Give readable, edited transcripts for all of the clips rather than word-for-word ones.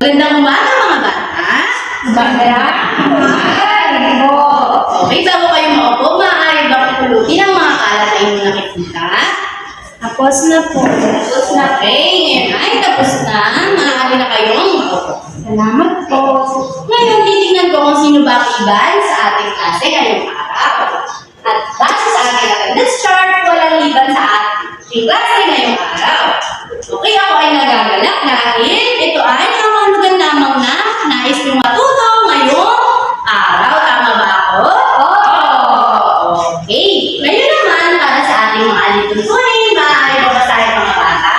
Magandang umaga mga bata. Magandang umaga po. Okay, bago kayo maupo, maaari ba pulutin ang mga kalat na inyong nakikita? Tapos na po. Tapos na, okay. Ngayon ay tapos na. Maaari na kayong maupo. Salamat po. Ngayon, titignan ko kung sino ba ang iban sa ating klase ngayong araw. At base sa ating attendance chart, walang iban sa ating klase ngayong araw. Okay, ako ay nagagalak dahil ito ay nakahulugan lamang na nais niyong matuto ngayong araw. Tama ba ako? Okay. Ngayon naman, para sa ating mga alituntunin, maaari ba basahin mga bata?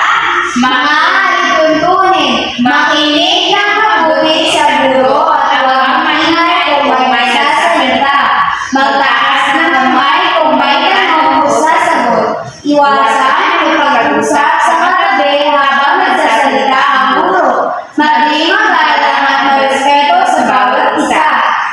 Mga alituntunin, makinig ng mabuti sa guro at huwag maingay kung may sasalita. Magtaas ng kamay kung may tanong o sasagot. Iwasan ang pag-usap sa katabi habang nagsasalita ang guro. Maging magalang at marespeto sa bawat isa.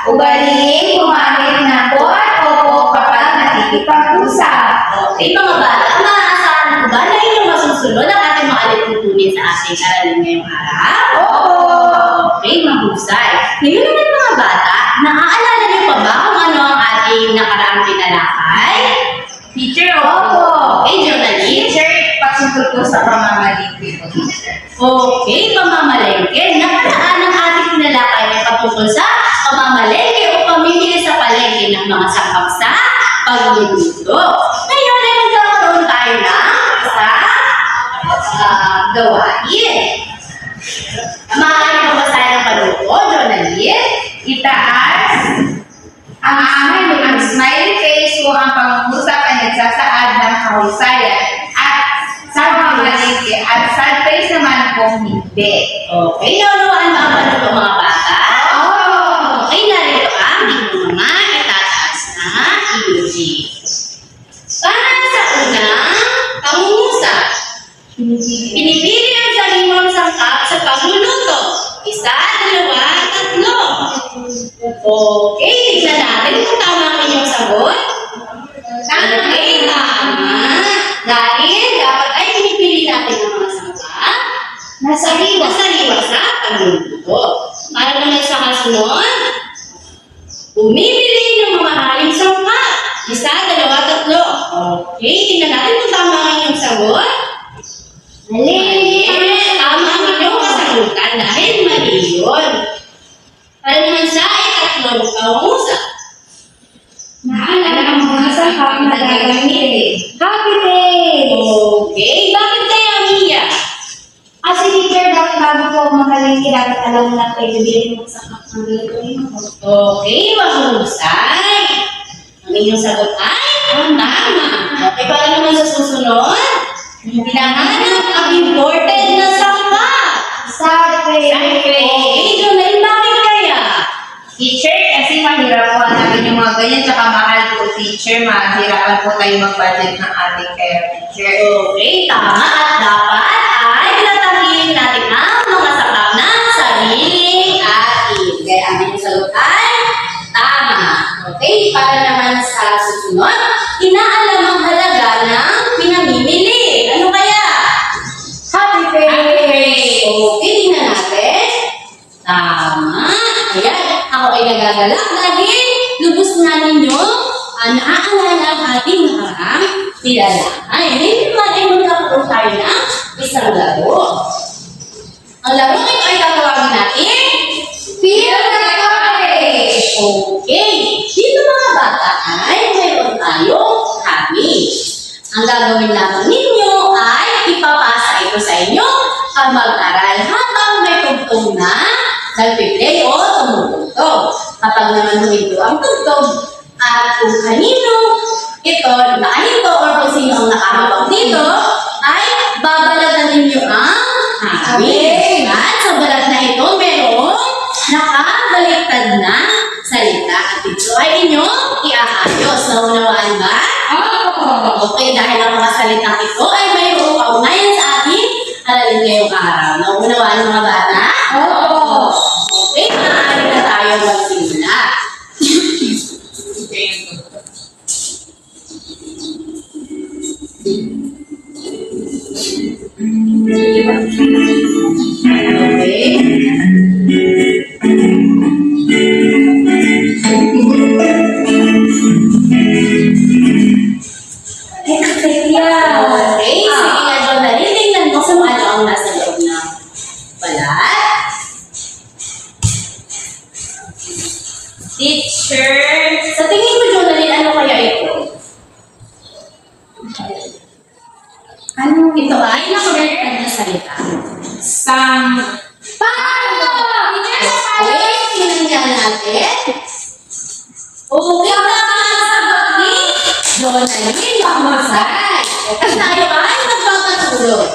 Ugaliin gumamit ng po at opo kapag nakikipag-usap. Okay, mga bata, maaasahan ko ba na inyong masusunod ang ating mga alituntunin sa ating aralin ngayong araw? Okay, mahusay. Ngayon naman mga bata, naaalala niyo pa ba kung ano ang ating nakaraang tinalakay? Teacher, opo. Okay, journalist. Teacher, pasungkol po sa pamamalingki po, teacher. Okay, pamamalengke. Nakaraan ang ating tinalakay ay patungkol sa pamamalengke o pamimili sa palengke ng mga sangkap sa pagluluto. Ngayon ay magkakaroon tayo ng isang gawain. Maaari mo basahin ang panuko, journalist. Itaas ang smiley face ko ang pangungusap ay nagsasaad ng kahusayan at sa pamamalingki at sad face naman kung hindi. Okay, naunuan ba ang panuko mga bata? Okay, narito ang inyong mga itataas na emoji. Para sa unang pangungusap, pinipili ang sariwang sangkap sa pagluluto. 1, 2, 3. Okay, tignan natin kung tama ang inyong sagot. Okay, tama. Dahil dapat ay pinipili natin ang mga sangkap Nasariwa. nasariwa sa pagluluto. Para naman sa kasunod, bumibili ng mga haling sangkap. 1, 2, 3. Okay, tingnan natin kung tama ang inyong sagot. Mali. Tama ang inyong kasagutan dahil mali yun. Para naman sa ikatlong pangungusap. Naalala ang mga sangkap na gagamitin. Happy face! Okay, bakit kaya umiyak? Kasi teacher, dapat bago po mamalingki, dapat alam mo na kayo bibili mo sa sangkap ng gagawin mo. Okay, mahusay. Ang inyong sagot ay tama. Okay, para naman sa susunod, hinahanap ang important na sangkap. Sad face. Okay, Jonel, bakit kaya? Teacher, kasi mahirap po hanapin yung mga ganyan, tsaka mahal po, teacher. Mahirapan po tayo mag-budget ng ating care, teacher. Okay, tama at dapat ay pinatanggihin natin ang mga sangkap ng sariling atin. Kaya ang inyong sagot ay tama. Okay, para naman sa susunod, inaalam ang halaga ng pinamimili. Ano kaya? Happy face! Okay, tingnan natin. Tama. Ayan, ako ay nagagalak dahil lubos na ninyo naaalala ang ating nakaraang tinalakay. Ngayon naman ay magkakaroon tayo ng isang laro. Ang laro ito ay tatawagin natin Feel the courage! Okay. Dito mga bata ay mayroon tayong hobby. Ang gagawin lamang ninyo ay ipapasa ito sa inyo ang mag-aral habang may tugtog na nagpiplay o tumutugtog. Kapag naman huminto ang tugtog at kung kanino ito, nakahinto o kung sino ang nakahabang dito, ay babalatan ninyo ang hobby. At sa balat na ito, merong nakabaliktad na salita. At ito ay inyong iahayos. Naunawaan ba? Okay, dahil ang mga salitang ito ay mayroong kaugnayan sa ating aralin ngayong araw. Naunawaan mga bata? Okay, maaari na tayo magsimula. Okay. Teacher. Sa tingin mo, Jonalyn, ano kaya ito? Ano? Ito ay nakabaliktad na salita. Sang. Paano? Okay, tingnan nga natin. Okay, tama ang sagot ni Jonalyn, mahusay. Okay, tayo ay magpapatulog.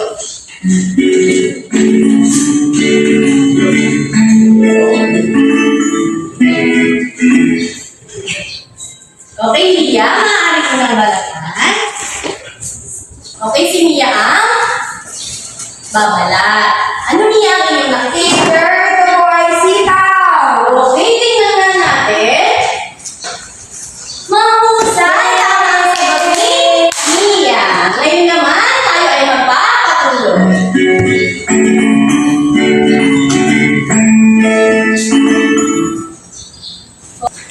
Okay, Mia, maaari ko ng balatan. Okay, si Mia ang babalat. Ano Mia ang iyong nakikita? Teacher, ito po ay sitaw. Okay, tingnan nga natin. Mahusay ang sagot ni Mia. Ngayon naman, tayo ay magpapatuloy.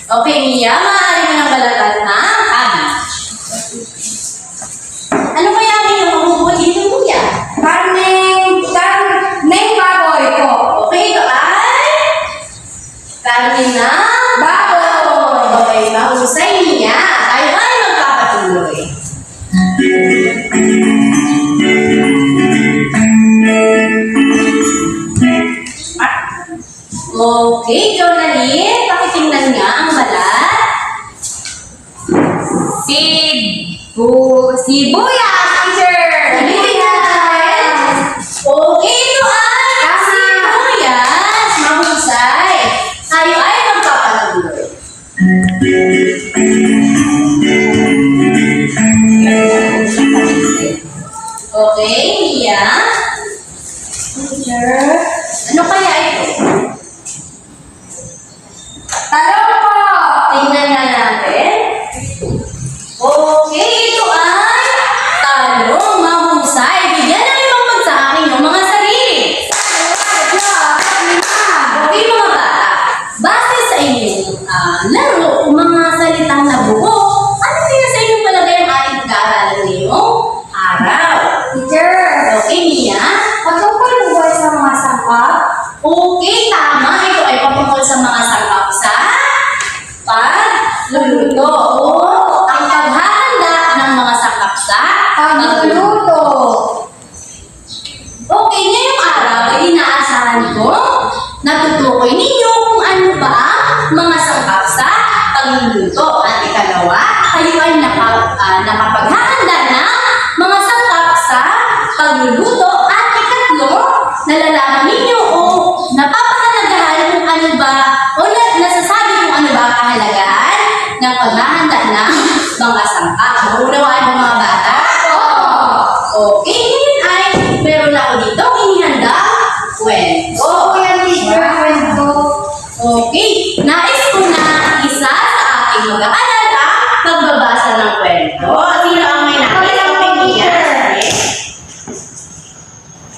Okay, Mia, maaari mo ng balatan ng abi. Ano kaya ang iyong mahuhuli dito, Mia? Karneng baboy po. Okay, ito ay karne na Baboy. Okay, mahusay niya. Tayo ay magpapatuloy. Okay, Jonalyn, pakitingnan nga ang balat. Sibuyas, teacher. Sibuyas. Okay, ito ay sibuyas. Mahusay. Tayo ay magpapatuloy. Okay, Mia. Teacher. Ano kaya ito? Talong po. Tingnan nga natin. Okay, ito ay talong. Mahusay. Bigyan ng 5 puntos sa akin yung mga sarili. Okay, mga bata. Base sa inyong laro, mga salitang nabuo, ano kaya sa inyong palagay ang ating pag-aaralan ngayong araw? Teacher, Okay, Mia? patungkol po ba sa mga sangkap? Okay, tama. Ito ay patungkol sa mga sangkap sa pagluluto. O ang paghahanda ng mga sangkap sa pagluluto. Okay, ngayong araw ay inaasahan ko natutukoy ninyo kung ano ba ang mga sangkap sa pagluluto. At ikalawa, kayo ay nakapaghahanda ng mga sangkap sa pagluluto. At ikatlo, nalalaman ninyo o napapahalagahan kung ano ba o nasasabi kung ano ba ang kahalagahan ng paghahanda ng mga sangkap. Maunawaan mo mga bata? Okay, ngayon ay meron ako dito inihanda kwento. Oo, yan, teacher. Kwento. Okay, nais ko na isa sa ating mag-aaral ang pagbabasa ng kwento. Sino ang may nakita ng pagbiyan?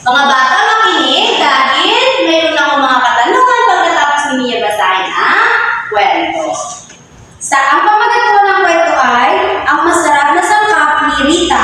Mga bata, makinig dahil mayroon ako mga katanungan pagkatapos ni Mia basahin ang kwento. Ang pamagat po ng kwento ay ang masarap na sangkap ni Rita.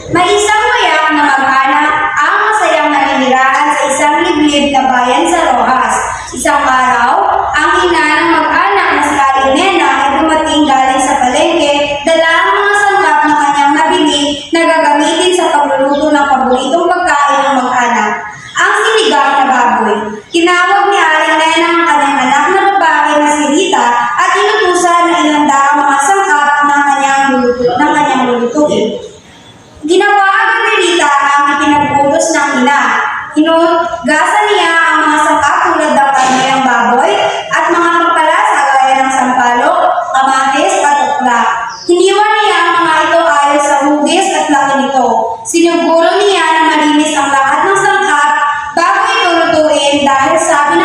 May isang mayak na mag-anak ang masayang naninirahan sa isang liblib na bayan sa Rojas. Isang araw, ang ina ng mag-anak na si Alinena ay dumating galing sa palengke, dala ang mga sangkap na kanyang nabili na gagamitin sa pagluluto ng paboritong pagkain ng mag-anak, ang sinigang na baboy. Tinawag ni Alinena ang kanyang anak na babae na si Rita at inutusan na ilanda ang mga sangkap ng kanyang lulutuin. Ginawa agad ni Rita ang ipinabutos ng ina. Hinugasan niya ang mga sangkap tulad ng karneyang baboy at mga pampalasa gaya ng sampalok, kamatis at okra. Hiniwan niya ang mga ito ayon sa hugis at laki nito. Sinuguro niya na malinis ang lahat ng sangkap bago ito lutuin dahil sabi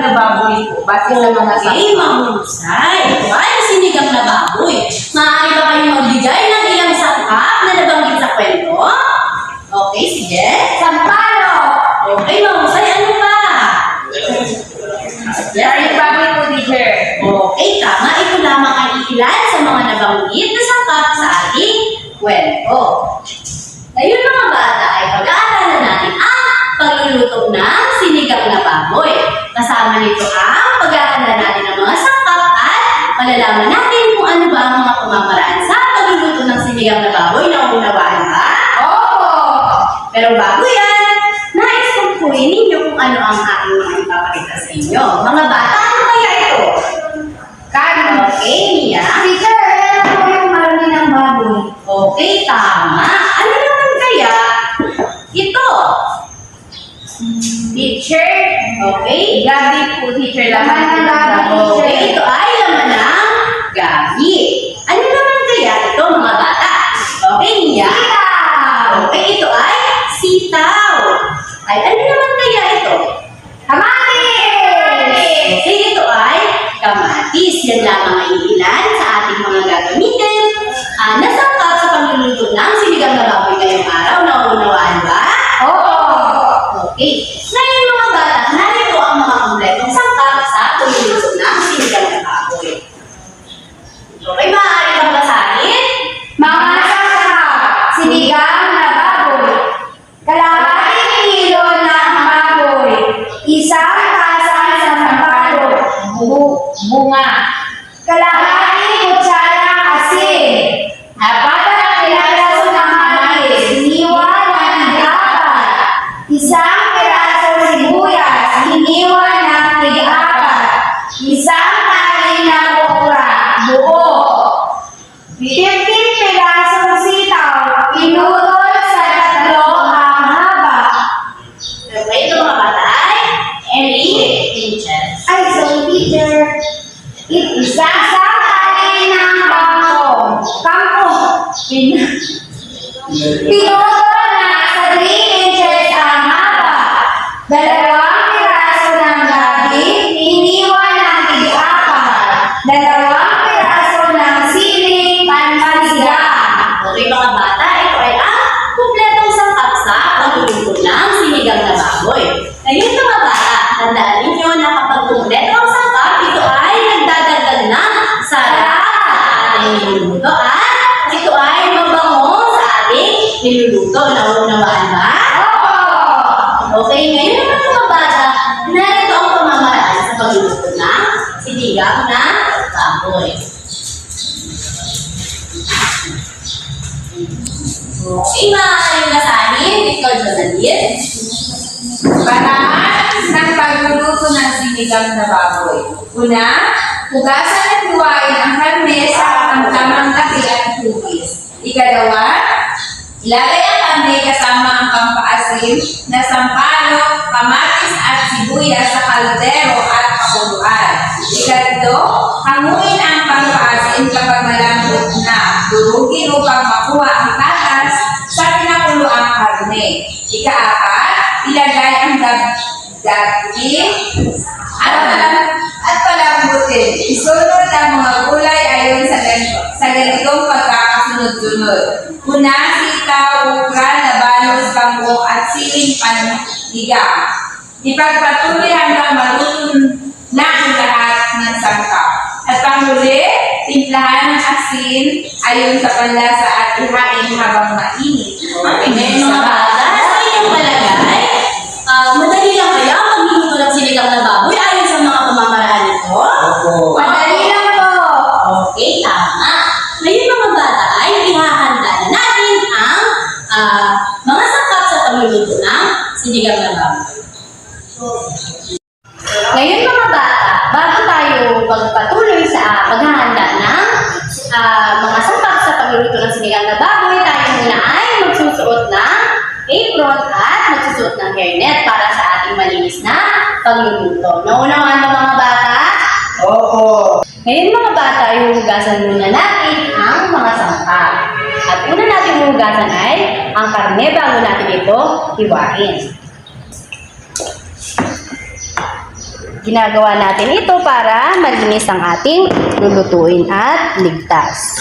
na baboy po, base sa mga Okay, mahusay. Ito ay sinigang na baboy. Maaari ba kayong magbigay ng ilang sangkap na nabanggit sa kwento? Okay, sige. Sampalo. Okay, mahusay. Ano pa? Karne baboy po, teacher. Okay, tama. Ito lamang ang ilan sa mga nabanggit na sangkap sa ating kwento. Ngayon mga bata ay pag-aaralan natin ang pagluluto ng sinigang na baboy. Kasama nito ang pag-aaralan natin ng mga sangkap at malalaman natin kung ano ba ang mga pamamaraan sa pagluluto ng sinigang na baboy. Naunawaan ba? Opo. Pero bago yan, nais kong puhin ninyo kung ano ang aking mga ipapakita sa inyo. Mga bata, ano kaya ito? Karne. Okay, Mia? Teacher, ayan po yung marami ng baboy. Okay, tama. Ano naman kaya ito? Teacher, Okay? gabi po, teacher. Laman ng gabi, teacher. Okay, ito ay laman ng gabi. Ano naman kaya ito, mga bata? Okay, Mia? Sitaw. Okay, ito ay sitaw. Ay, ano naman kaya ito? Kamatis. Okay, ito ay kamatis. Yan lamang ay ilan sa ating mga gagamitin. Nasangkap sa pagluluto ng sinigang na baboy ngayong araw. Naunawaan ba? Oo. Okay. Ngayon mga bata, narito ang mga kumpletong sangkap sa pagluluto ng sinigang na baboy. Okay, maaari bang basahin? Mga sangkap. Sinigang na baboy. Kalahating kilo ng baboy. Isang tasang sampalo. Bunga. Kalahating kutsarang asin. Apat na piraso ng mais. Iniwan ng tig-apat. Isang piraso sibuyas. Iniwan ng tig-apat. Isang tali ng okra. Buo. 15 pirasong sitaw. Pinutol sa tatlo ang haba. Okay, ito mga bata ay Enrique Pinches. Ay, sorry, teacher. Isang tali ng kangkong. Pinutol na sa 3 inches ang haba. 2 piraso ng gabi, iniwan ng tig-apat. 2 piraso ng siling panmasigang. Okay mga bata, ito ay ang kumpletong sangkap sa pagluluto ng sinigang na baboy. Ngayon mga bata, tandaan ninyo na kapag kumpleto ang sangkap, ito ay nagdadagdag ng sarap sa ating niluluto at ito ay mabango sa ating niluluto. Naunawaan ba? Okay, ngayon naman mga bata, narito ang pamamaraan sa pagluluto ng sinigang na baboy. Okay, maaaring basahin. Ikaw, Jonalyn. Paraan ng pagluluto ng sinigang na baboy. Una, hugasan at luwain ang karne sa ang tamang laki at hugis. Ikalawa, ilalagay ang karne kasama ang pampaasim na sampalo, kamatis at sibuyas sa kaldero at pakuluan. Ikatlo, hanguin ang pampaasim kapag malambot na. Durugin upang makuha ang tatas sa pinakuluang karne. Ikaapat, ilagay ang daging at palambutin. Isunod ang mga gulay ayon sa ganitong pagkakasunod-sunod. Una, sitaw, ukra, labanos, kangkong at siling panigang. Ipagpatuloy hanggang maluto na ang lahat ng sangkap. At panghuli, timplahan ng asin ayon sa panlasa at ihain habang mainit. Okay, ngayon mga bata, sa inyong palagay, madali lang kaya ang pagluluto ng sinigang na baboy ayon sa mga pamamaraan nito? Madali lang po. Okay, tama. Ngayon mga bata ay ihahanda na natin ang mga sangkap sa pagluluto ng sinigang na baboy. Ngayon mga bata, bago tayo magpatuloy sa paghahanda ng mga sangkap sa pagluluto ng sinigang na baboy, tayo muna ay magsusuot ng apron at magsusuot ng hairnet para sa ating malinis na pagluluto. Naunawaan ba mga bata? Oo. Ngayon mga bata, ihuhugasan muna natin ang mga sangkap. At una natin huhugasan ay ang karne bago natin ito hiwain. Ginagawa natin ito para malinis ang ating lulutuin at ligtas.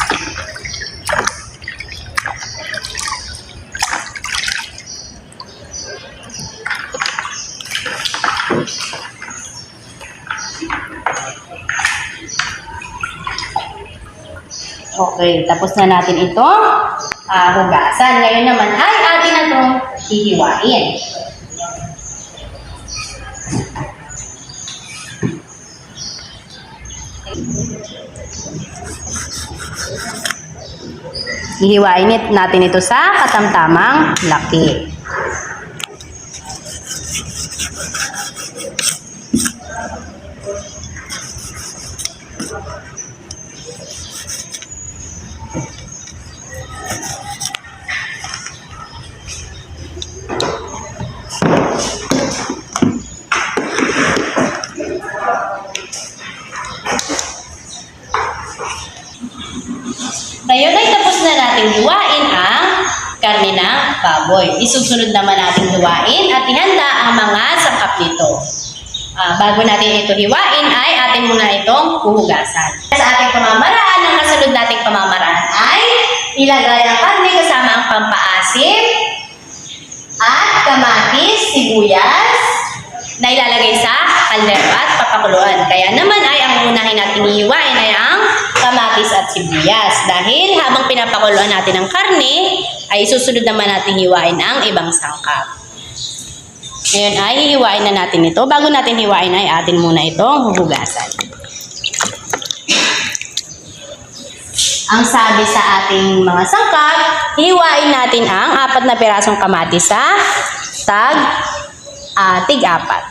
Okay, tapos na natin itong hugasan. Ngayon naman ay atin na itong hihiwain. Hihiwain natin ito sa katamtamang laki. Ngayon ay tapos na natin hiwain ang karne ng baboy. Isusunod naman natin hiwain at ihanda ang mga sangkap nito. Bago natin ito hiwain ay atin muna itong huhugasan. Sa ating pamamaraan, ang kasunod nating pamamaraan ay ilagay ang karne kasama ang pampaasim at kamatis, sibuyas na ilalagay sa kaldero at papakuluan. Kaya naman ay ang unahin natin hihiwain ay ang kamatis at sibuyas. Dahil habang pinapakuluan natin ang karne, ay susunod naman natin hiwain ang ibang sangkap. Ngayon ay hihiwain na natin ito. Bago natin hiwain ay atin muna itong huhugasan. Ang sabi sa ating mga sangkap, hiwain natin ang 4 na pirasong kamatis sa tig-4.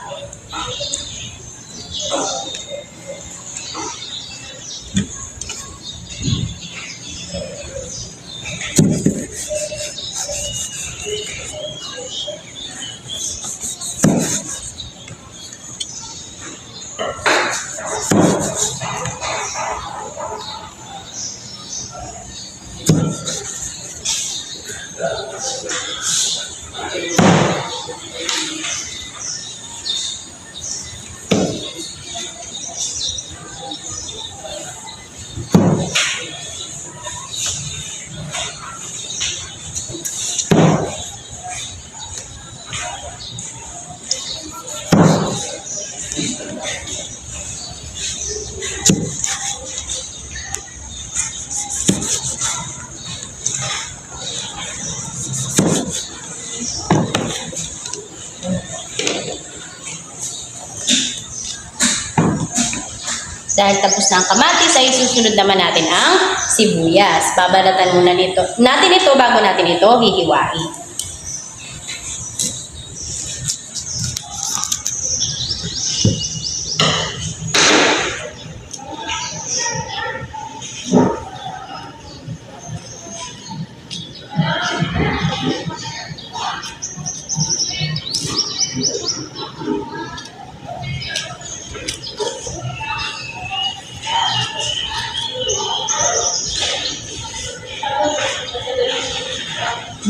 Dahil tapos na ang kamatis, ay susunod naman natin ang sibuyas. Babalatan muna natin ito bago natin ito hihiwain.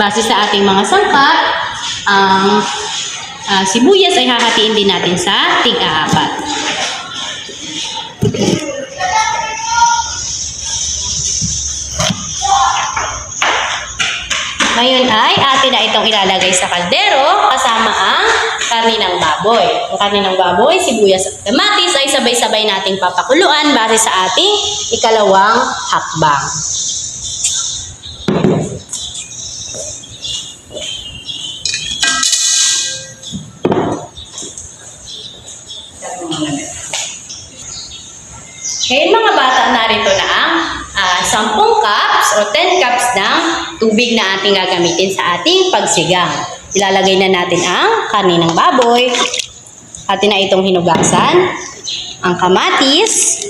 Base sa ating mga sangkap, ang sibuyas ay hahatiin din natin sa tig-4. Ngayon ay atin na itong ilalagay sa kaldero kasama ang karne ng baboy. Ang karne ng baboy, sibuyas at kamatis ay sabay-sabay nating papakuluan base sa ating ikalawang hakbang. Ngayon mga bata, narito na ang 10 cups o 10 cups ng tubig na ating gagamitin sa ating pagsigang. Ilalagay na natin ang karne ng baboy. Atin na itong hinugasan. Ang kamatis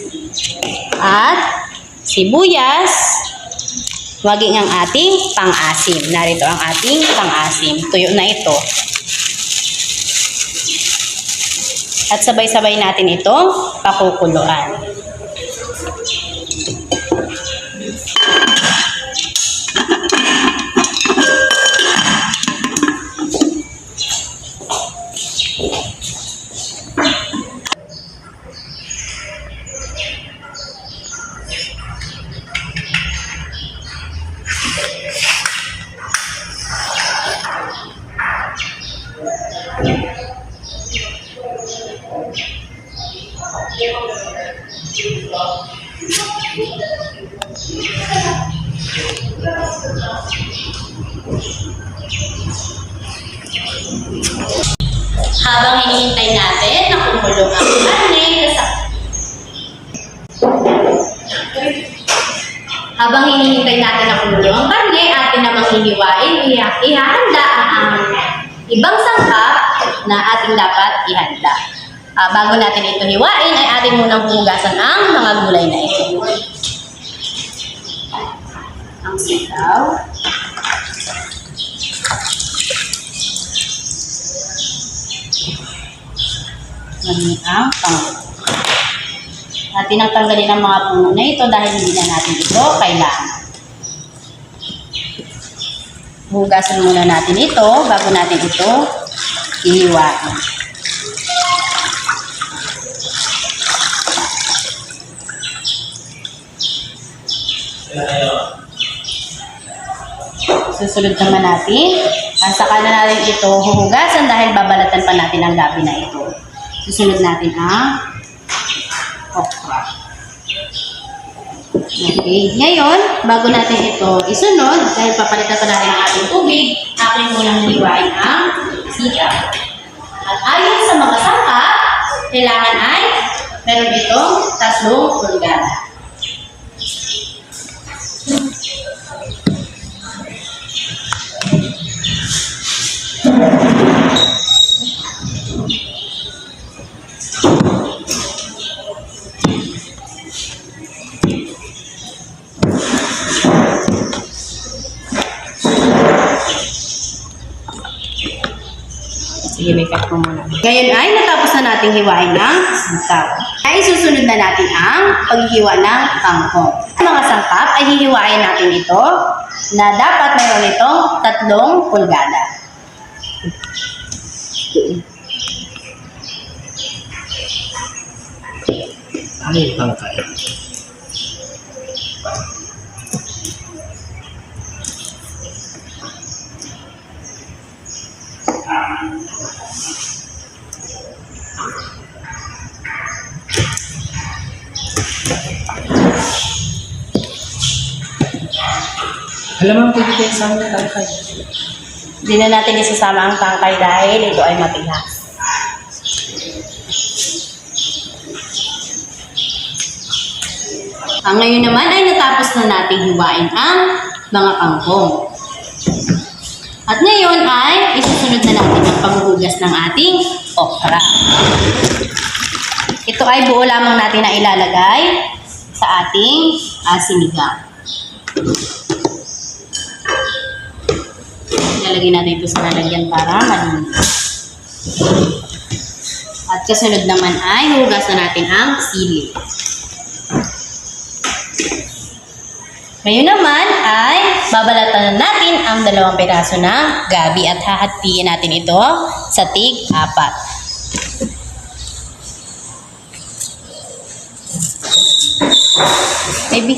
at sibuyas. Waging ang ating pang-asim. Narito ang ating pang-asim. Tuyo na ito. At sabay-sabay natin itong pakukuluan. Habang hinihintay natin na kumulo ang karne, habang hinihintay natin na kumulo ang karne, atin namang hiniwain, ihahanda ang ibang sangkap na ating dapat ihanda. Bago natin ito hiwain, ay atin munang hugasan ang mga gulay na ito. Ang sitaw. Ngayon ang pangulo. Atin ang tanggalin ang mga puno na ito dahil hindi na natin ito kailangan. Hugasan muna natin ito bago natin ito ihiwain. Susunod naman natin, saka na natin ito huhugasan dahil babalatan pa natin ang gabi na ito. Susunod natin ang okra. Okay, ngayon, bago natin ito isunod, dahil papalitan pa natin ang ating tubig, akin munang hiwain ang sitaw. At ayon sa mga sangkap, kailangan ay meron itong 3 pulgada. Sige, may cut mo muna. Ngayon ay natapos na nating hiwain ng sitaw. Ay susunod na natin ang paghihiwa ng kangkong. Ang mga sangkap ay hihiwain natin ito na dapat mayroon itong 3 pulgada. Ano yung tangkay? Alam mo, pwede kayo sa mga tangkay. Hindi na natin isasama ang tangkay dahil ito ay matigas. Ngayon naman ay natapos na nating hiwain ang mga kangkong. At ngayon ay isusunod na natin ang paghuhugas ng ating okra. Ito ay buo lamang natin na ilalagay sa ating sinigang. Ilalagay natin ito sa lalagyan para malinis. At kasunod naman ay huhugasan natin ang sili. Ngayon naman ay babalatan natin ang 2 piraso ng gabi at hahatiin natin ito sa tig-4. Baby.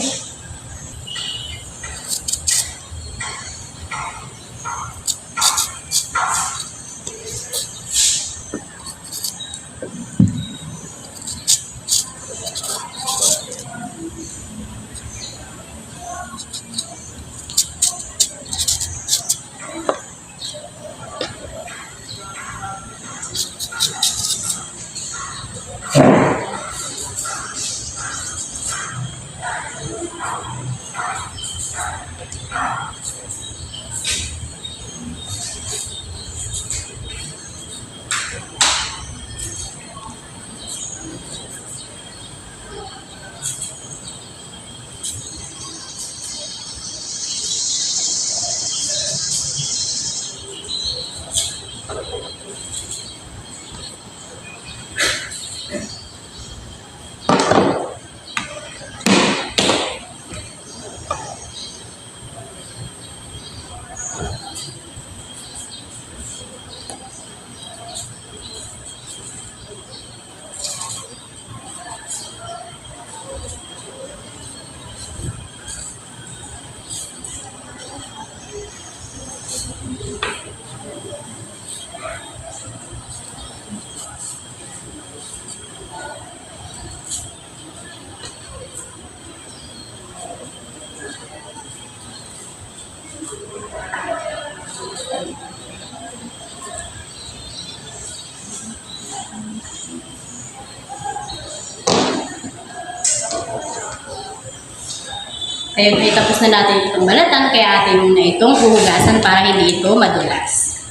Ayun, ay tapos na natin itong balatan, kaya atin muna itong huhugasan para hindi ito madulas.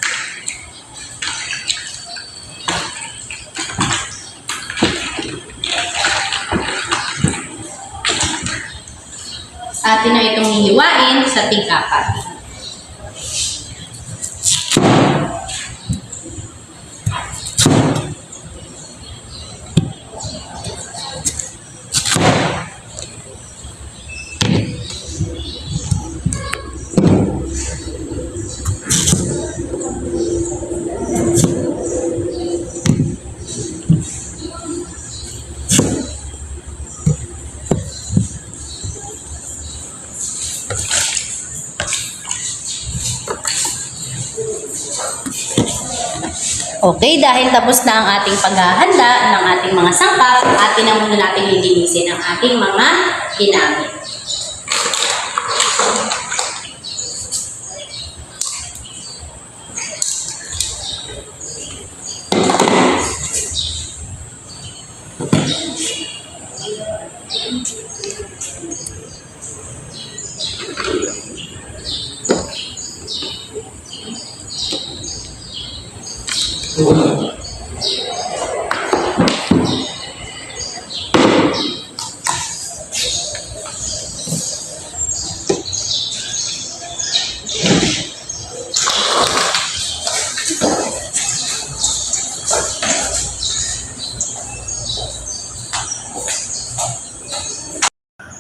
Atin na itong hihiwain sa tig-apat. Okay, dahil tapos na ang ating paghahanda ng ating mga sangkap, atin na muna natin lilinisin ang ating mga ginamit.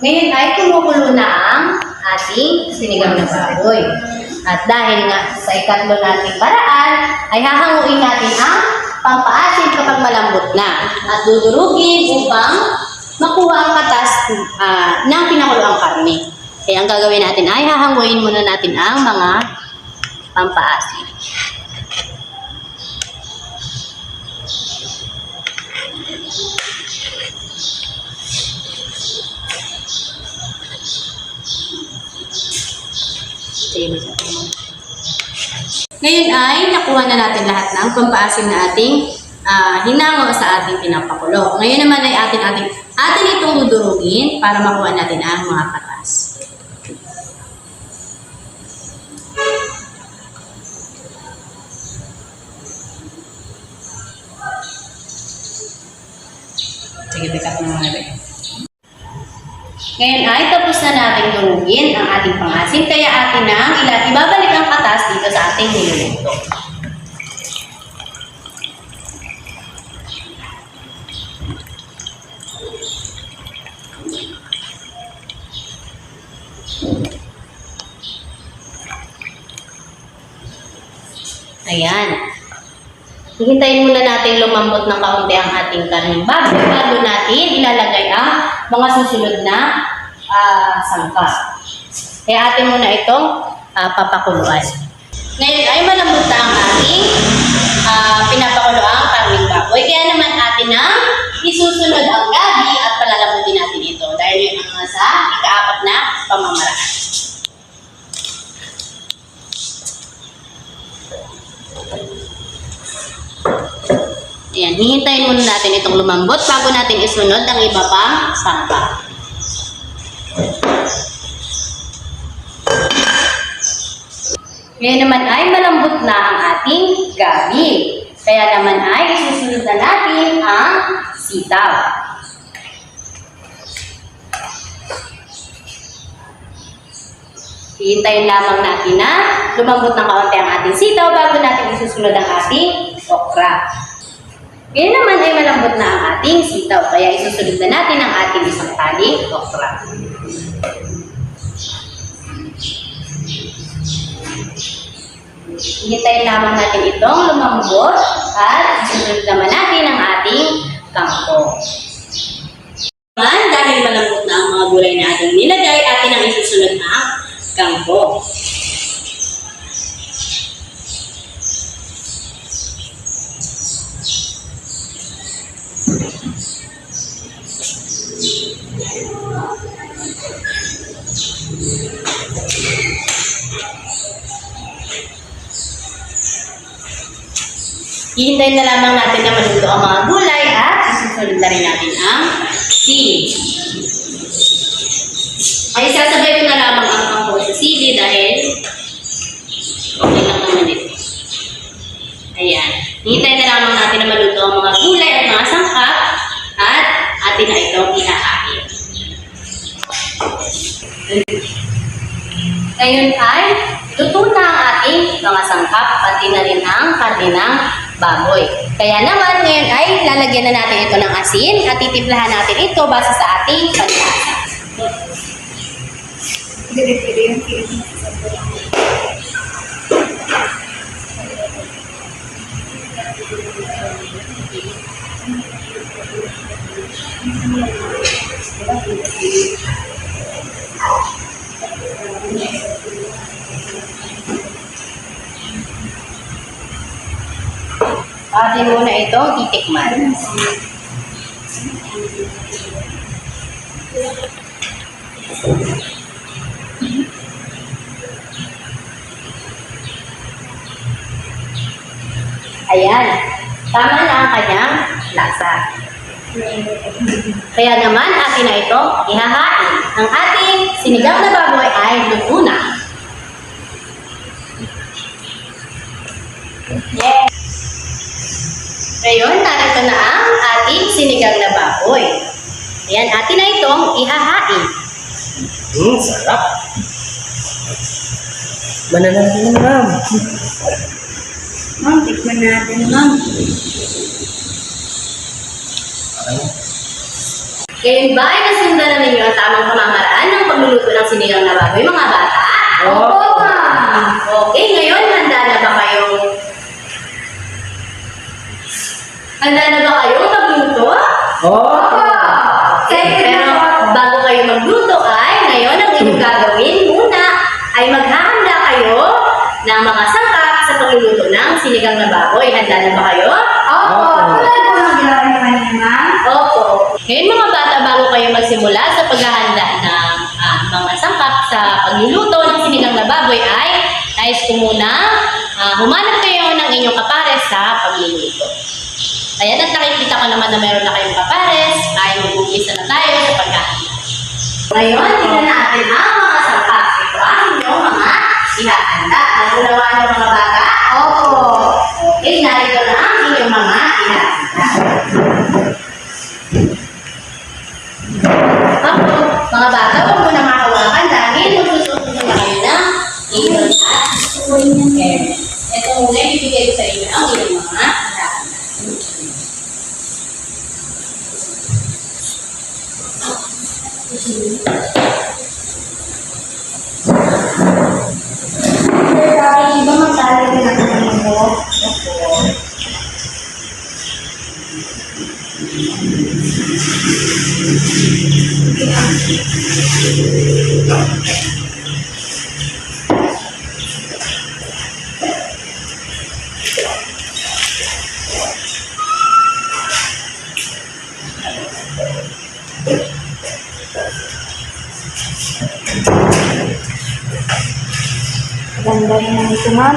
Ngayon ay kumukulo na ang ating sinigang na baboy. At dahil nga sa ikatlo nating paraan, ay hahanguin natin ang pampaasin kapag malambot na. At dudurugin upang makuha ang katas ng pinakuloang karne. Kaya ang gagawin natin ay hahanguin muna natin ang mga pampaasin. Ngayon ay nakuha na natin lahat ng pampaasim na ating hinango sa ating pinapakulo. Ngayon naman ay atin itong dudurugin para makuha natin ang mga katas. Sige, pick up na mga bebe. Ngayon ay tapos na natin durugin ang ating pangasim, kaya atin na ibabalik ang katas dito sa ating niluluto. Ayan. Hihintayin muna natin lumambot ng kaunti ang ating karning baboy bago natin ilalagay ang mga susunod na sangkap. Kaya atin muna itong papakuluan. Ngayon ay malambot na ang ating pinapakuluan karning baboy. Kaya naman atin na isusunod ang gabi at palalambutin natin ito dahil yun ang sa ika-apat na pamamaraan. Ayan, hihintayin muna natin itong lumambot bago natin isunod ang iba pang sangkap. Ngayon naman ay malambot na ang ating gabi. Kaya naman ay isusunod na natin ang sitaw. Hihintayin lamang natin na lumambot ng kaunti ang ating sitaw bago natin isusunod ang ating okra. Ngayon naman ay malambot na ang ating sitaw, kaya isusunod na natin ang ating isang taling okra. Hintayin lamang natin itong lumambot at isusunod naman natin ang ating kangkong. Dahil malambot na ang mga gulay na ating nilagay, atin ang isusunod ang kangkong. Hihintayin na lamang natin na maluto ang mga gulay at isusunod na rin natin ang sili. Ay sasabay Ngayon ay luto na ang ating mga sangkap, pati na rin ang karne ng baboy. Kaya naman ngayon ay lalagyan na natin ito ng asin at titimplahan natin ito base sa ating panlasa. Atin muna itong titikman. Ayan, tama na ang kanyang lasa. Kaya naman atin na ito ihahain. Ang ating sinigang na baboy ay luto na. Yes! Ngayon, narito na ang ating sinigang na baboy. Ayan, atin na itong ihahain. Sarap. Mananangin na, ma'am. Ma'am, tikman natin, ma'am. Ngayon ba ay nasundan na ninyo ang tamang pamamaraan ng pagluluto ng sinigang na baboy, mga bata? Opo, ma'am. Okay, ngayon handa na ba kayong magluto? Opo. Pero bago kayo magluto ay, ngayon ang inyong gagawin muna ay maghahanda kayo ng mga sangkap sa pagluluto ng sinigang na baboy. Handa na ba kayo? Opo. Tulad po ng ginawa niyo kanina, ma'am. Opo. Ngayon mga bata, bago kayo magsimula sa paghahanda ng mga sangkap sa pagluluto ng sinigang na baboy ay nais ko muna humanap kayo ng inyong kapares sa pagluluto. Ayan, at nakikita ko naman na meron na kayong kapares ay mag-umpisa na tayo sa paghahanda. Ngayon, tingnan natin ang mga sangkap. Ito ang inyong mga ihahanda. Nagunawaan ng mga bata? Opo. Okay, narito na ang inyong mga ihahanda. Ako, mga bata, huwag mo na makawakan dahil magsusuot na kayo ng inyong at ito muna, ibigay ko sa inyo ang inyong mga ihahanda. Iba magtali na natin mo. Ganda naman ito, ma'am.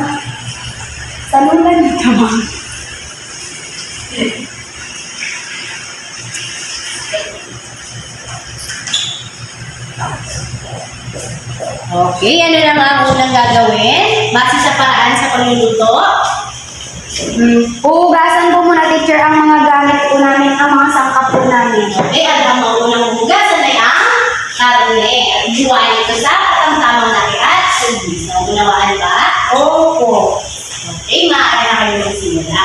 Salunan dito, ma'am. Okay, ano lang ang unang gagawin? Base sa paraan sa pagluluto. Uugasan po muna, teacher, ang mga gamit po namin, ang mga sangkap po namin. Okay, ang unang hugasan ay ang karne. At buwain ito sa katamtamang laki at service. Nagunawaan ba? Opo. Okay, maaari na kayo magsimula.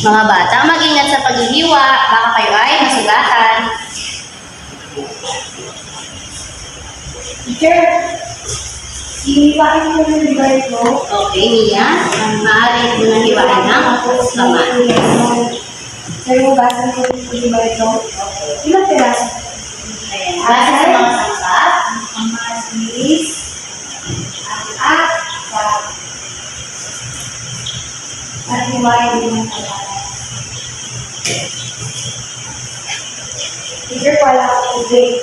Mga bata, mag-ingat sa paghihiwa. Baka kayo ay masugatan. Teacher, hiwain mo yung libar ko. Okay, Mia. Maaari mo na hiwain ng kamay. Sir, hugasan ko yung libar ko. Ilang piraso? Ayan. Base sa mga sangkap. Ang mga sinis, ang at hiwain din ang pagkakas. Teacher, wala ko tubig.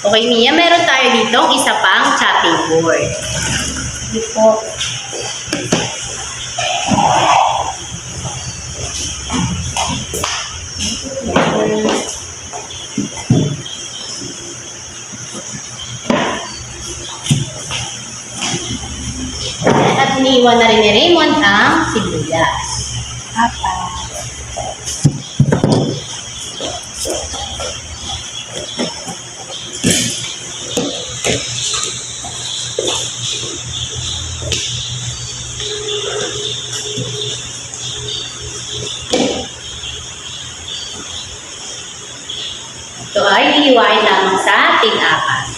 Okay, Mia. Meron tayo dito isa pang chopping board. Hindi po. At iniwan na rin ni Raymond ang sibuyas. Apa. Ito ay hihiwain lamang sa ting-apat.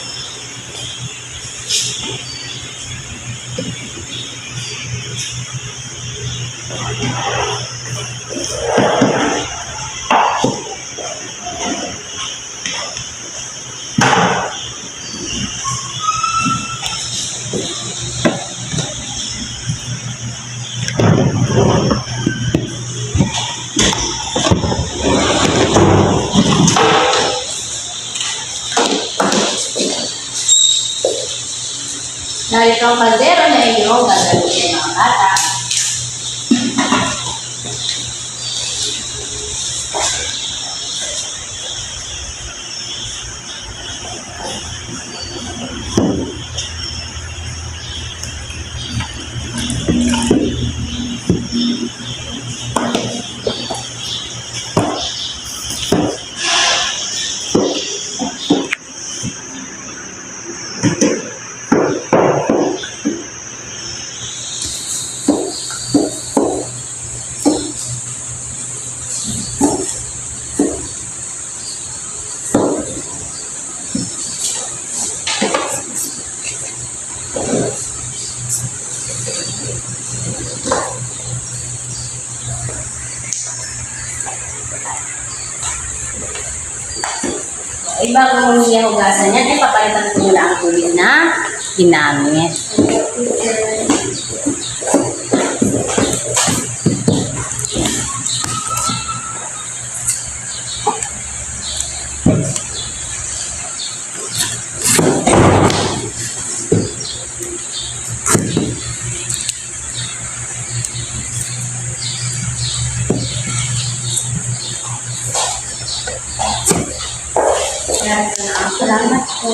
Narito ang kaldero na inyong gagamitin mga bata. Okay, bago mo niya hugasan yan, ay papalitan ko muna ang tubig na ginamit. Salamat po.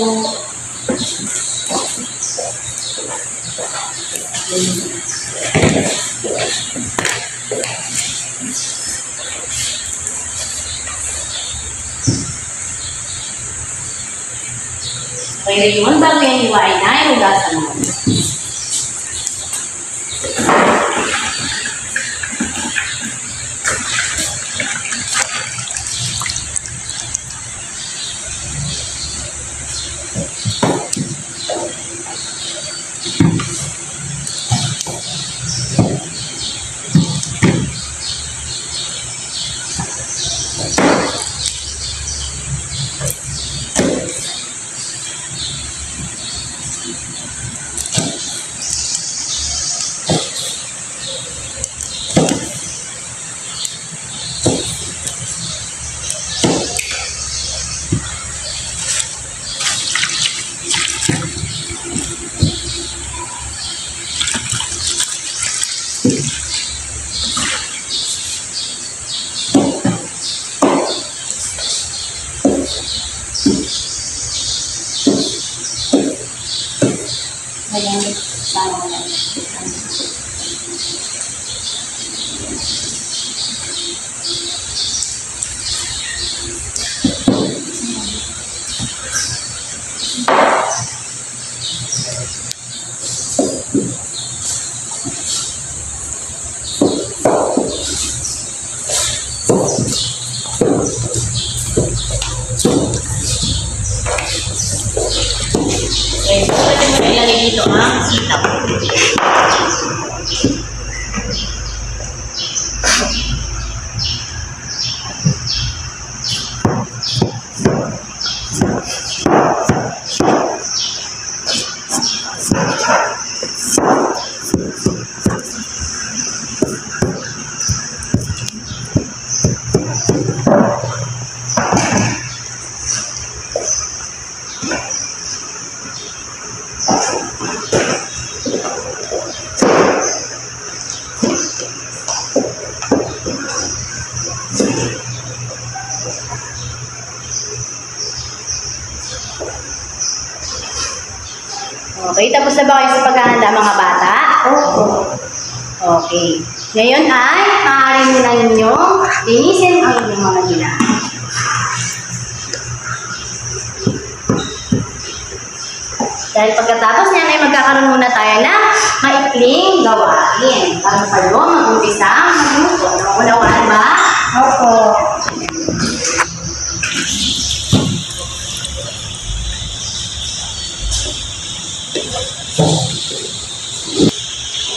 Okay, Raymond, bago yan hiwain na, hugasan mo. Ayan, sama ko lang. ito ang sitaw. Okay, tapos na ba kayo sa paghahanda mga bata? Opo. Okay. Ngayon ay maaari muna ninyong linisin ang inyong mga ginamit. Dahil pagkatapos niyan ay magkakaroon muna tayo ng maikling gawain. Bago kayo mag-umpisa magluto. Naunawaan ba? Opo.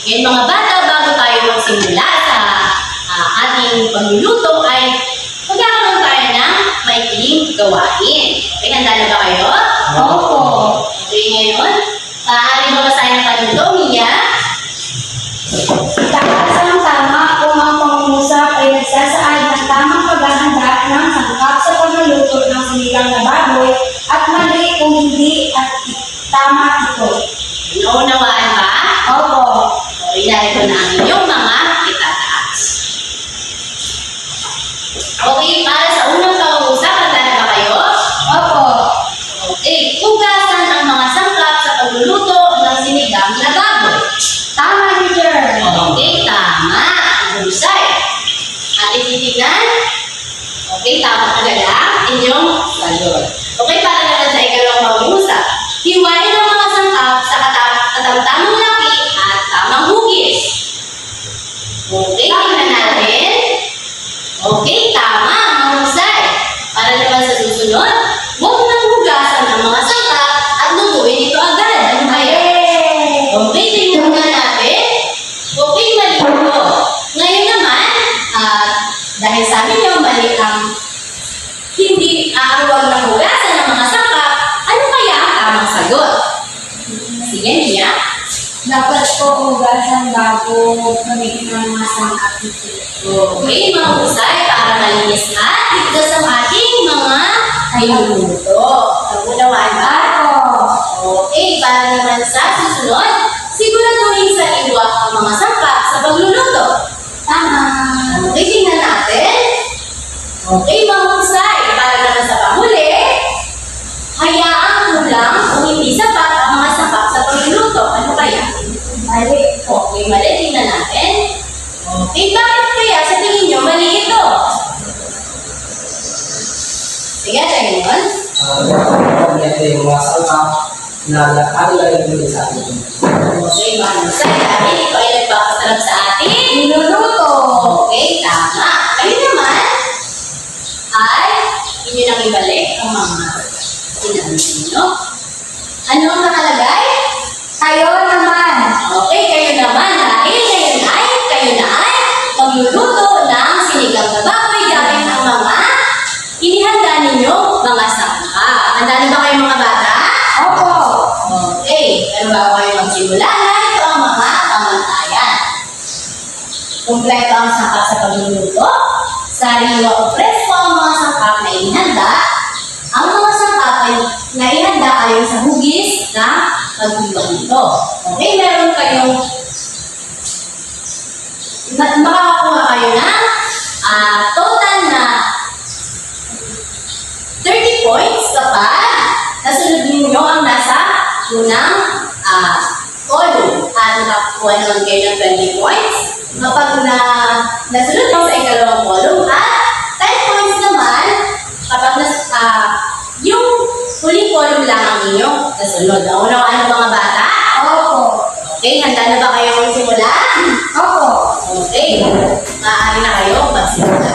Ngayon mga bata, bago tayo magsimula sa ating pagluluto ay magkakaroon tayo ng maikling gawain. Okay, handa na ba kayo? Opo. Okay, ngayon, maaari ba basahin ang kanito, Mia? Tama kung ang pangungusap ay nagsasaad ng tamang paghahanda ng sangkap sa pagluluto ng sinigang na baboy at mali kung hindi at tama ito. Naunawaan ba? Opo. Okay, narito na ang inyong mga itataas. Okay, para sa unang pangungusap, handa na ba kayo? Opo. Okay, hugasan ang mga sangkap sa pagluluto ng sinigang na baboy. Tama, teacher. Okay, tama. Husay. At ititignan. Okay, tama talaga ang inyong sagot. Okay, para naman sa ikalawang pangungusap. Hiwain ang mga sangkap sa katamtamang laki at tamang hugis. Okay, tingnan natin. Okay, tama ang husay. Para naman sa susunod, huwag nang hugasan ang mga sangkap at lutuin ito agad. Ano kaya? Okay, tingnan nga natin. Okay, mali ito. Ngayon naman, dahil sabi niyo mali ang hindi aaruwag na hugasan ng mga sangkap, ano kaya ang tamang sagot? Sige, Mia. Dapat po hugasan bago gamitin ng mga sangkap nito. Okay, mga husay para malinis at ligtas ang ating mga niluluto. Nagunawaan ba? Okay, para naman sa susunod, siguraduhin sa iwak ang mga sangkap sa pagluluto. Tama. Okay, tingnan natin. Okay, mga husay, para naman sa panghuli, hayaan mo lang kung hindi sapat ang mga sangkap sa pagluluto. Ano kaya? Mali. Okay, mali. Tingnan natin. Okay, bakit kaya sa tingin nyo mali ito? Sige, tayo yun. Ito yung mga sangkap na nakalagay din sa atin. Okay, mga husay, dahil ito ay nagpapasarap sa ating Niluluto. okay, tama. Kayo naman ay inyo nang ibalik ang mga ginamit ninyo. Ano ang nakalagay? Kayo naman. Okay, kayo naman. Dahil kayo na ay magluluto ng sinigang na baboy gamit ang mga inihanda ninyo mga sangkap. Handa na ba kayo mga bata? Opo. Okay, pero bago kayo magsimula, narito ang mga pamantayan. Kompleto ang sangkap sa pagluluto. Sariwa o presko ang mga sangkap na inihanda. Ang mga sangkap ay naihanda ayon sa hugis na pagbiwag nito. Okay, meron kayong makakakuha kayo ng total na 30 points kapag nasunod ninyo ang nasa unang column at nakakuha naman kayo ng 20 points kapag nasunod lang sa ikalawang column at 10 points naman kapag yung huling column lang ang inyong nasunod. Naunawaan ng mga bata? Opo. Okay, handa na ba kayo magsimula? Opo. Okay, maaari na kayo magsimula.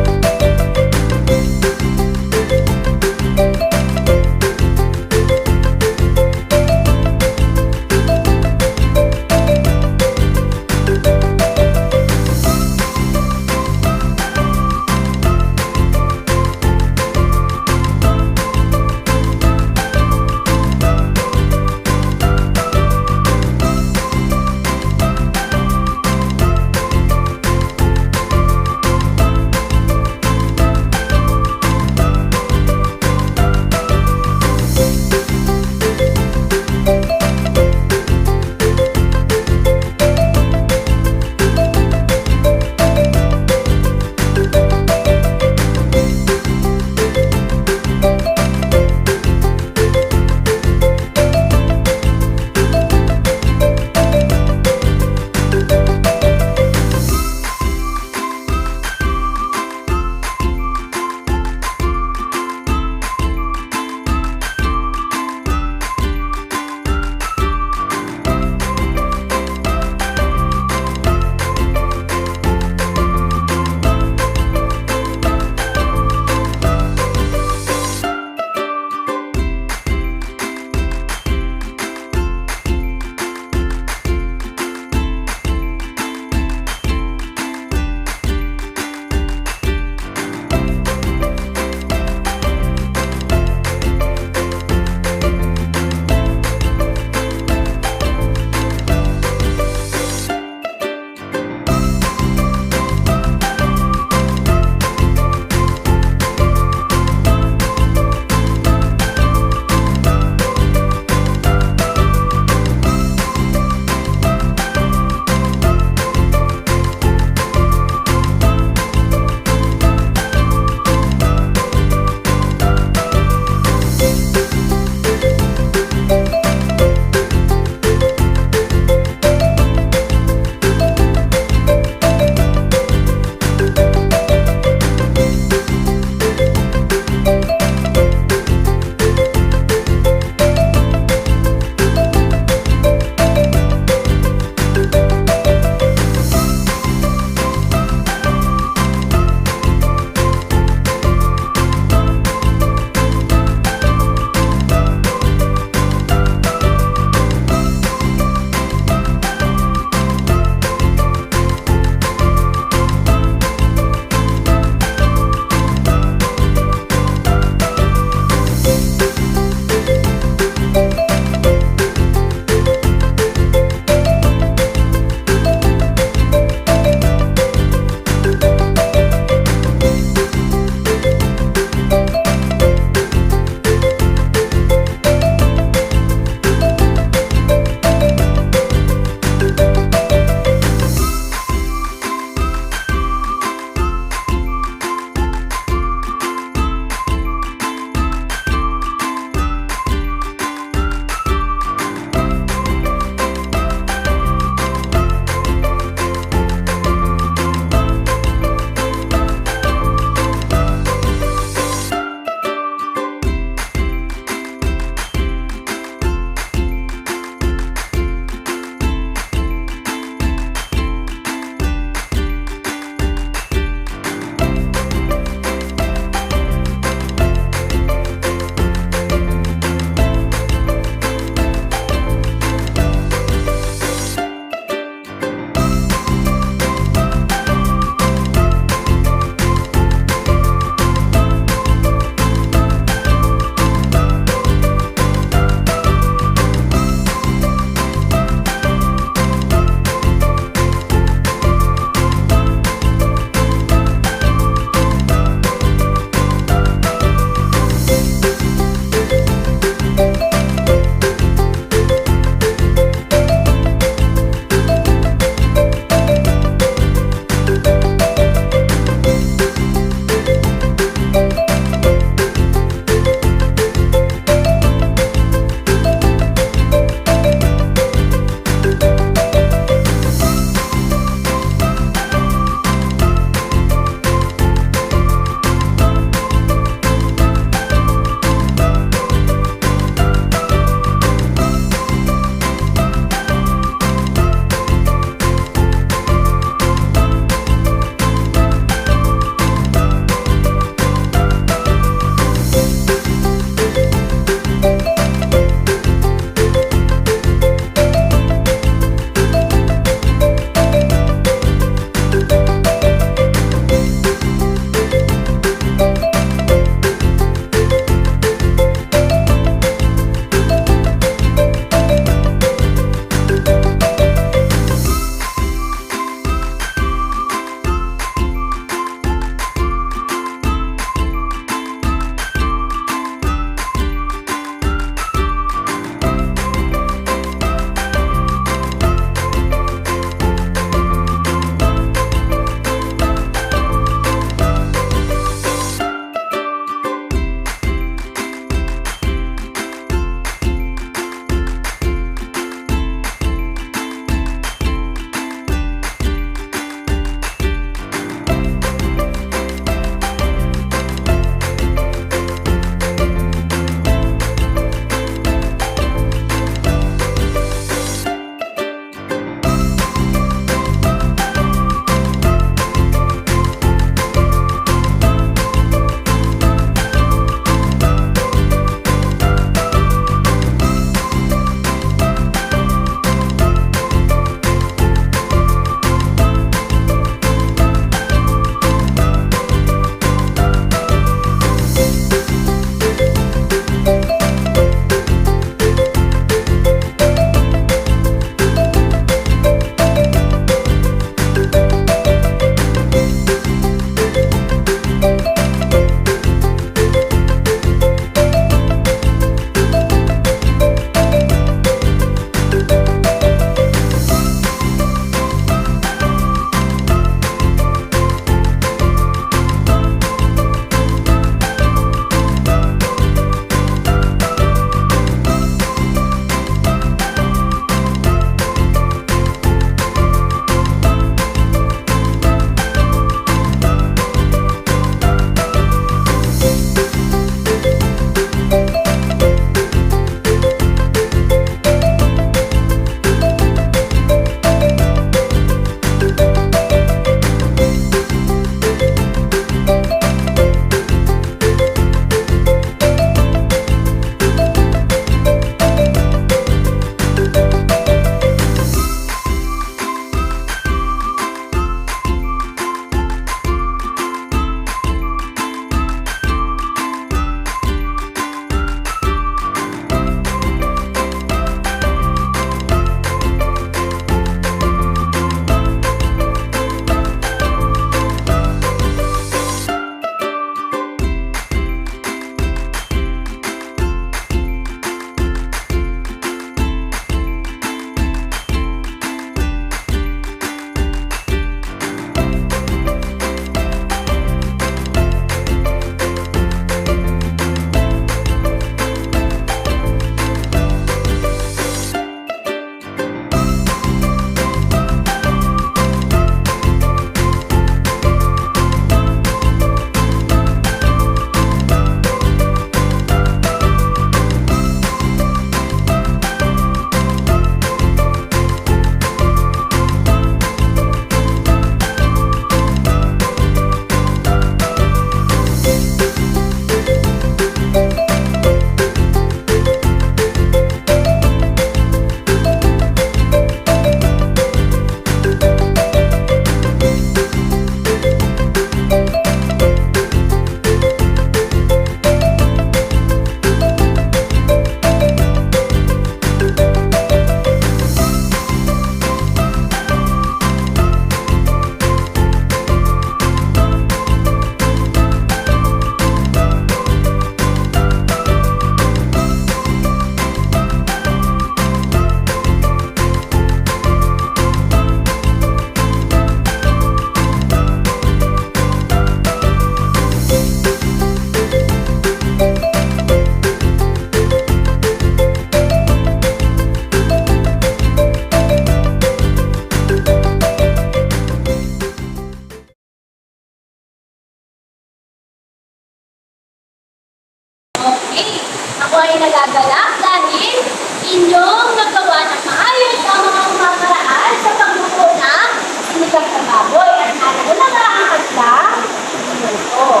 Okay. Ako ay nagagalak dahil inyong nagawa ng maayos ang mga umakaraan sa pagluto ng sinigang na baboy. At ano na nga ang kaslang minuto.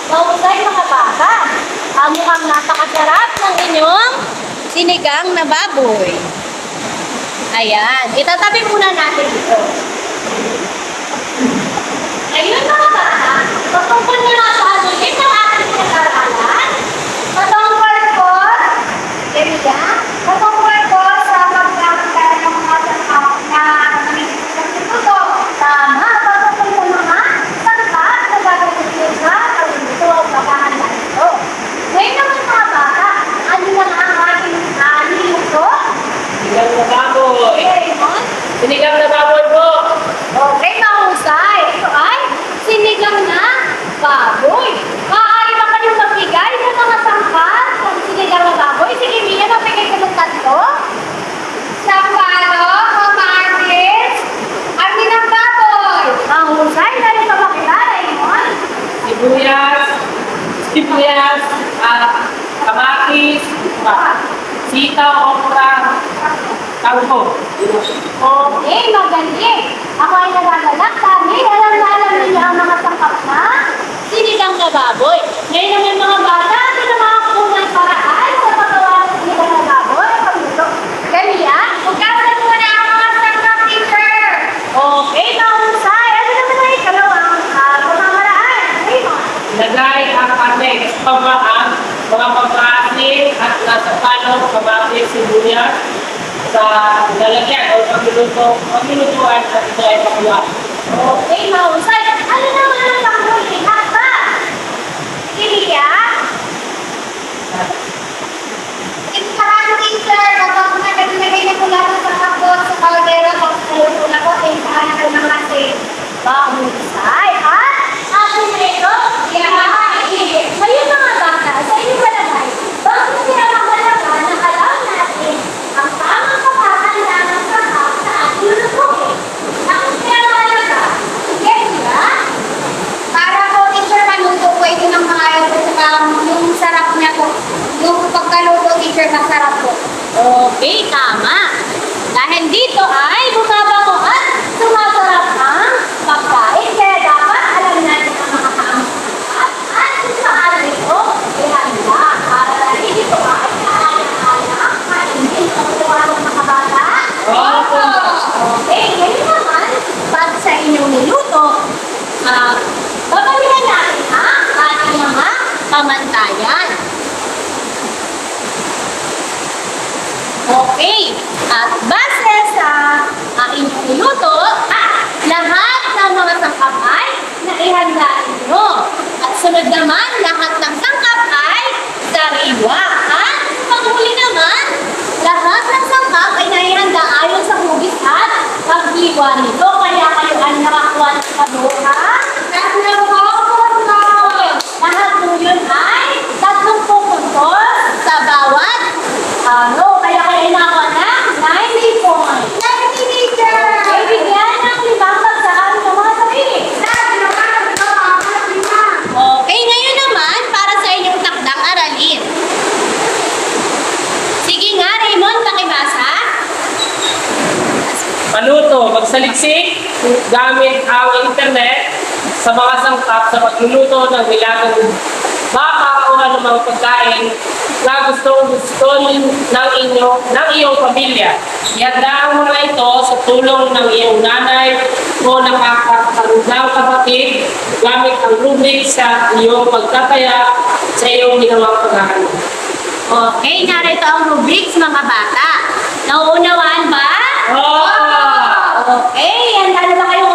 Mahusay mga bata, mukhang napakasarap ng inyong sinigang na baboy. Ayan, itatabi muna natin ito. Ngayon mga bata, patungkol na nga sa anunin ng ating pinag-aralan. Patungkol po, Emilia, patungkol po sa pagkakagala ng mga sangkap na nagtututo. Tama, patungkol sa mga sangkap na gagawin sa pagluto at paghahanda nito. Ngayon naman mga bata, ano na nga ang ating niluto? Sinigang na baboy. Okay, Raymond? Sinigang na baboy po. Okay, mahusay. Ito ay sinigang na baboy. Maaari ba kayong magbigay ng mga sangkap ng sinigang na baboy? Sige, Mia, magbigay ka ng tatlo. Sampalo, kamatis, amin ang baboy. Mahusay, dahil pa makilala, Raymond. Sibuyas, kamatis, sitaw, okra, taubo. Okay, magaling. Ako ay nagagalak dahil alam na alam ninyo ang mga sangkap na sinigang na baboy. Ngayon naman mga bata, ito na mga unang paraan sa paggawa ng sinigang na baboy. Pagluto. Kaya, Hugasan muna ang mga sangkap, teacher. okay, mahusay. Ano naman ay kalawang pamamaraan? Raymond. Ilagay ang karne sa pamaang, mga pagkaasin at nasa palong, kamatis, sibuyas, sa lalagyan o paglutuan at ito ay pakulaan. Okay, mahusay. Ano naman ang panghuling hata? Kiliya? Iskahan, teacher, kapag nagagay na mula sa kapot sa kaldero, tapos naluto na po, iskahan na kayo ng asin. Mahusay, ha? Atin na ito? Ngayon mga bata, sa inyong palagay, bakit pinapakalaga na alam natin ang tamang pagkakanda ng sangkap sa ating lulutuin? Bakit pinapakalaga? Yes, ba? Para po, teacher, maluto po ito ng maayos at saka yung sarap niya po. Yung pagkaluto, teacher, masarap po. Okay, tama. Dahil dito ay bumabango at sumasarap ang pagkain. Kaya dapat alam natin ang mga tamang sangkap at kung saan ito ihanda. Para dahil ito ay kaalang-alang mainit ang gawa ng mga bata. Opo. Okay, ngayon naman, pag sa inyong niluto, babalikan natin ang ating mga pamantayan. Okay, at base sa inyong niluto, lahat ng mga sangkap ay naihanda ninyo. At sunod naman, lahat ng sangkap ay sariwa. At panghuli naman, lahat ng sangkap ay naihanda ayon sa hugis at paghiwa nito. Kaya kayo ay nakakuha ng kabuha. Lahat po yun ay 30 puntos sa bawat kaya kayo ay nakakuha ng 90 points. 90, teacher! Okay, bigyan ng 5 pagsaan ng mga sarili. Okay, ngayon naman, para sa inyong takdang aralin. Sige nga, Raymond, pakibasa. Paluto, magsaliksik gamit ang internet sa mga sangkap sa pagluluto ng nilagang baka o anumang pagkain na gusto ng iyong pamilya. Ihandaan mo na ito sa tulong ng iyong nanay o nakakatandang kapatid gamit ang rubrik sa iyong pagtataya sa iyong ginawang paghahanda. Okay, narito ang rubrics mga bata. Nauunawaan ba? Oh! Okay, handa na ba kayong